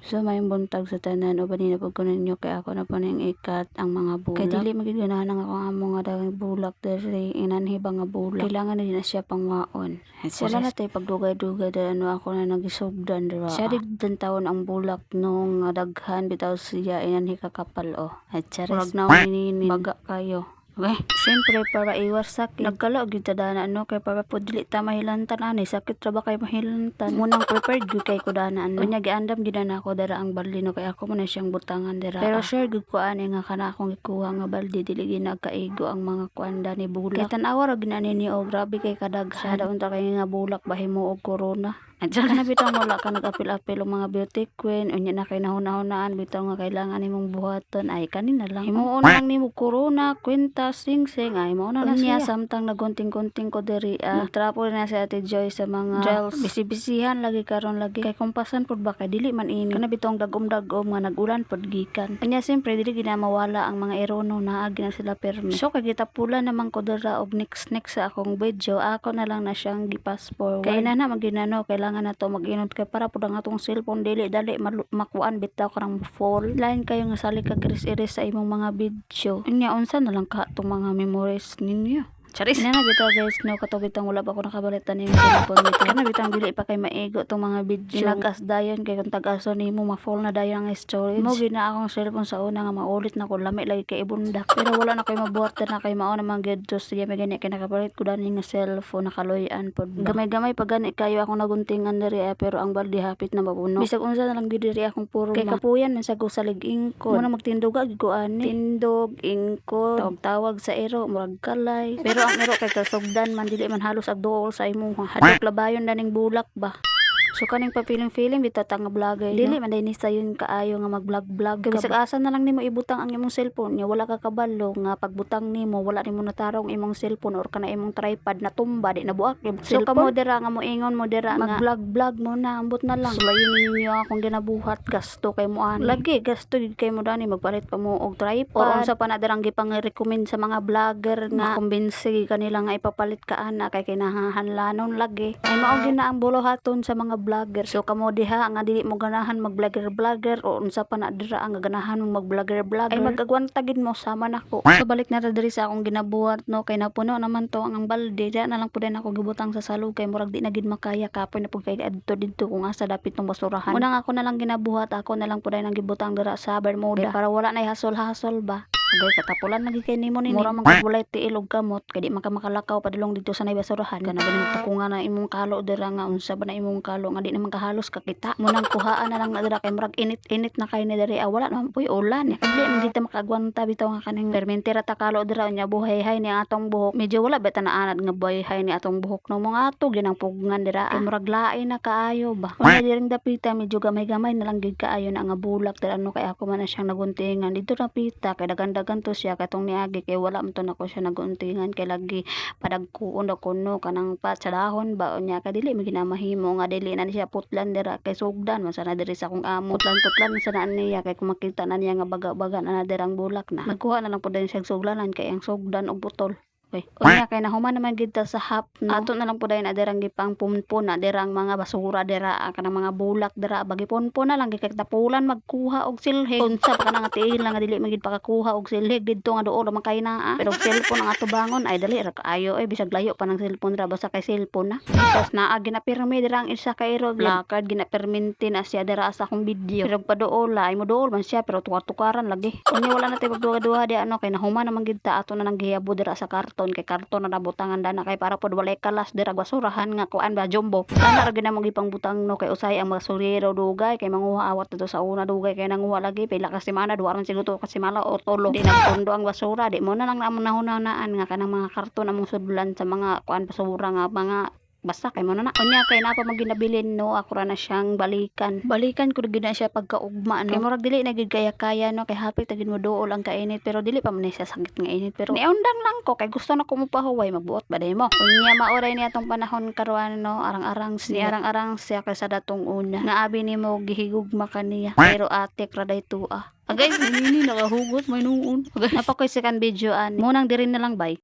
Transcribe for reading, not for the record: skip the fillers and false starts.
So may buntag sa tanan o banina pag ko ninyo kay ako na po ning ikat ang mga bulak. Kay dili magiganahan ang ako amo nga dagang bulak diri inanhi ba nga bulak. Kailangan na siya pangwaon. Wala na tay pagdugay-dugay dahil ano ako na nagisugdan dira. Siya digdan taon ang bulak nung daghan bitaw siya inanhi kakapal o. At charis na nini baga kayo. Okay. Siyempre, para iwas sakit, nagkala og dana ano kay para po dili ta mahilantan ani sakit ra ba kay mahilantan. Munang prepared gyud kay ko dana ano. Unya giandam gyud na ako dara ang balde no kay ako man na siyang butangan dira. Pero sure gyud ko ani nga kana akong ikuha nga balde dili ginagkaigo ang mga kuanda ni bulak. Kay tan-awa ra ginani ni og grabe kay kadaghan. Sada unta kay nga bulak bahimo og corona. Andiyan ka na bitang wala ka nag-apil-apil ang mga beauty queen. Unya na kay nahuna-hunaan bitaw nga kailangan nimong buhaton. Ay kanina lang. Himuon lang nimo corona, kwenta, sing-sing. Ay mo na siya. Samtang nagunting-gunting ko diri. Nagtrapo na si Ate Joy sa mga gels. Bisi-bisihan lagi karon lagi. Kay kumpasan pud ba kay dili man ini. Kana bitong dagom-dagom nga nagulan pud gikan. Unya siyempre dili gina mawala ang mga erono na agi na sila permi. So kay kita pula naman ko dira og next sa akong video. Ako na lang na siyang gipass forward. Kay na maginano kailangan na to mag-inod kay para pud ang atong cellphone dili dali makuan bitaw karang fall line kayo nga sali ka iris sa imong mga video unya unsa na lang ka tong mga memories ninyo. Charis na bitaw guys no katubitang wala pa ko nakabalitan yung cellphone nito kana bitang dili pa kay maigo tong mga video nagas dayon kay kung tag-aso nimo ma-fall na dayon ang storage mo gina akong cellphone sa una nga maulit na ko lami lagi kay ibundak pero wala na kay mabuhat na kay mao na mga gadgets siya may gani kay nakapalit ko dani nga cellphone nakaloyan pod gamay-gamay pa gani kayo akong naguntingan diri pero ang balde hapit na mapuno bisag unsa na lang gid diri akong puro kay kapuyan man sa gusalig ingko muna magtindog ag ko ani tindog ingko tawag sa ero murag kalay pero ang ero kay kasugdan man dili man halos agduol sa imong hadlok labayon daning bulak ba. So kaning pa feeling bitata nga vlogger dili man dinhi sayon kaayo nga mag-vlog bisag asa na lang nimo ibutang ang imong cellphone nya wala ka kabalo nga pagbutang nimo wala nimo natarong imong cellphone or kana imong tripod na tumba di nabuak imong cellphone. So kamo dira nga moingon mo dira mag-vlog mo na ambot na lang sulayin ninyo akong ginabuhat gasto kay mo ani lagi gasto gid kay mo dani magpalit pa mo og tripod or unsa pa na dirang gipang-recommend sa mga vlogger nga kumbinsi kanila nga ipapalit ka ana kay kinahanlanon lagi ay mao gyud na ang buluhaton sa mga vlogger. So kamo diha nga dili mo ganahan mag-vlogger o unsa pa na dira ang ganahan mo mag-vlogger ay magagwanta gid mo sama nako. So balik na ra diri sa akong ginabuhat no kay napuno naman to ang balde na lang pud ako gibutang sa salog kay murag di na gid makaya kapoy na pud kay adto didto kung asa dapit tong basurahan. Unang ako na lang ginabuhat ako na lang pud nang gibutang dira sa Bermuda para wala na hasol-hasol ba. Agay katapulan lagi kay nimo nini. Mura man kay walay tiil og kamot kay di man ka makalakaw padulong dito sa naybasurahan. Kana ganing takunga na imong kalo dira nga unsa ba na imong kalo nga di naman kahalos kakita. Munang kuhaan na lang na dira kay murag init na kay ni diri. Wala naman puy ulan. Dili man dito makagwanta bitaw nga kaning permentera ta kalo dira nya buhay-hay ni atong buhok. Medyo wala beta na anad nga buhay-hay ni atong buhok no mga ato ginang pugngan dira. Kay murag lain na kaayo ba. Unya diring dapita medyo gamay-gamay na lang gid kaayo na nga bulak dira no kay ako man na siyang naguntingan dito na pita kay dagan to siya katong niagi kay wala man to nako siya naguntingan kay lagi padagkuon daw kuno kanang pat sa dahon ba unya kay dili mi ginamahimo nga dili na siya putlan dira kay sugdan man sana diri sa akong amo putlan sa naan niya kay kung makita na niya nga baga-baga na dirang bulak na magkuha na lang pud siya suglanan kay ang sugdan og butol. Unya kay nahuman naman gid ta sa hap no? Ato na lang pud na dirang gipang pumpon na dirang mga basura dira kanang mga bulak dira bagi ponpon na lang kay tapulan magkuha og silhig unsa pa kanang tiil nga dili magid pakakuha og silhig didto nga duol man kay naa pero cellphone ang ato bangon ay dali ra kaayo bisag layo pa ng cellphone ra basta kay cellphone na tapos naa ginapirmi dira ang isa ka iro lakad ginaperminti na siya dira sa akong video pero paduol ay mo duol man siya pero tukaran lagi unya wala na tay pagduha-duha di ano kay nahuman naman gid ta ato na nang gihabo dira sa karton kay karton na nabutangan dana kay para pod walay kalas dira basurahan nga kuan ba jumbo ana ra ginamong ipang butang no kay usay ang basurero dugay kay manguha awat dito sa una dugay kay nanguha lagi pila ka semana duwaran siguro ka semana o tulo di nagtundo ang basura di mo na lang namon nahunanaan nga kanang mga karton among sudlan sa mga kuan basura nga mga basta kay mo na unya kay napa maginabilin no ako ra na siyang balikan ko gid na siya pagkaugma no kay murag dili na gid kaya no kay hapit tagin mo duol ang kainit pero dili pa man siya sakit nga init pero niundang lang ko kay gusto na ko mo pahuway magbuot ba day mo unya maoray ni atong panahon karon no arang-arang siya kay sa datong una nga abi nimo gihigugma kaniya pero atik ra day tua agay nini nakahugot may nuon napakoy second video ani munang diri na lang bay.